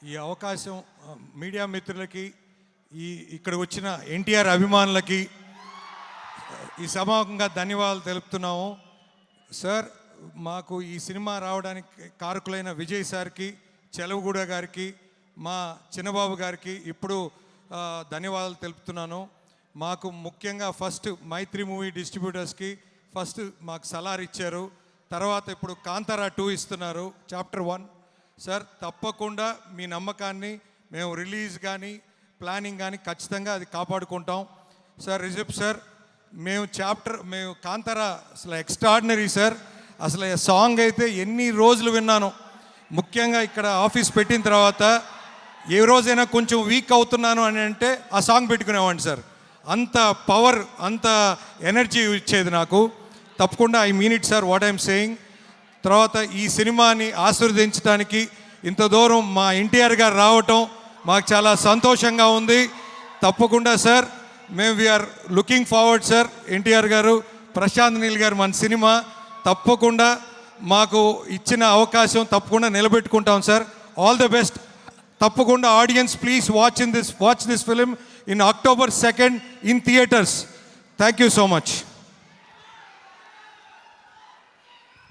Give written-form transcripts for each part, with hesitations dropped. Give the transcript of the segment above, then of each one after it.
ఈ అవకాశం మీడియా మిత్రులకి, ఇక్కడికి వచ్చిన ఎన్టీఆర్ అభిమానులకి ఈ సభాముఖంగా ధన్యవాదాలు తెలుపుతున్నాము. సార్, మాకు ఈ సినిమా రావడానికి కారకులైన విజయ్ సార్కి, చెలవగూడ గారికి, మా చిన్నబాబు గారికి ఇప్పుడు ధన్యవాదాలు తెలుపుతున్నాను. మాకు ముఖ్యంగా ఫస్ట్ మైత్రి మూవీ డిస్ట్రిబ్యూటర్స్కి ఫస్ట్ మాకు సలార్ ఇచ్చారు. తర్వాత ఇప్పుడు కాంతారా 2 ఇస్తున్నారు, చాప్టర్ 1. సార్, తప్పకుండా మీ నమ్మకాన్ని మేము రిలీజ్ కానీ ప్లానింగ్ కానీ ఖచ్చితంగా అది కాపాడుకుంటాం. సార్ రిజబ్ సార్, మేము కాంతారా అసలు ఎక్స్ట్రాడినరీ సార్. అసలు సాంగ్ అయితే ఎన్ని రోజులు విన్నాను. ముఖ్యంగా ఇక్కడ ఆఫీస్ పెట్టిన తర్వాత ఏ రోజైనా కొంచెం వీక్ అవుతున్నాను అని అంటే ఆ సాంగ్ పెట్టుకునేవాడిని సార్. అంత పవర్, అంత ఎనర్జీ ఇచ్చేది నాకు. తప్పకుండా I mean it sir, what I'm saying. తర్వాత ఈ సినిమాని ఆశీర్వదించడానికి ఇంత దూరం మా ఎన్టీఆర్ గారు రావటం మాకు చాలా సంతోషంగా ఉంది. తప్పకుండా సార్, మేము we are looking forward sir. NTR గారు, ప్రశాంత్ నీల్ గారు మన సినిమా తప్పకుండా మాకు ఇచ్చిన అవకాశం తప్పకుండా నిలబెట్టుకుంటాం సార్. All the best. తప్పకుండా audience please watch this film in October 2nd in theatres. Thank you so much.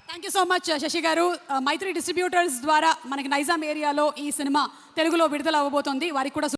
Thank you so much Shashi గారు. మైత్రి డిస్ట్రిబ్యూటర్స్ ద్వారా మనకి నైజాం ఏరియాలో ఈ సినిమా తెలుగులో విడుదల అవ్వబోతోంది. వారికి కూడా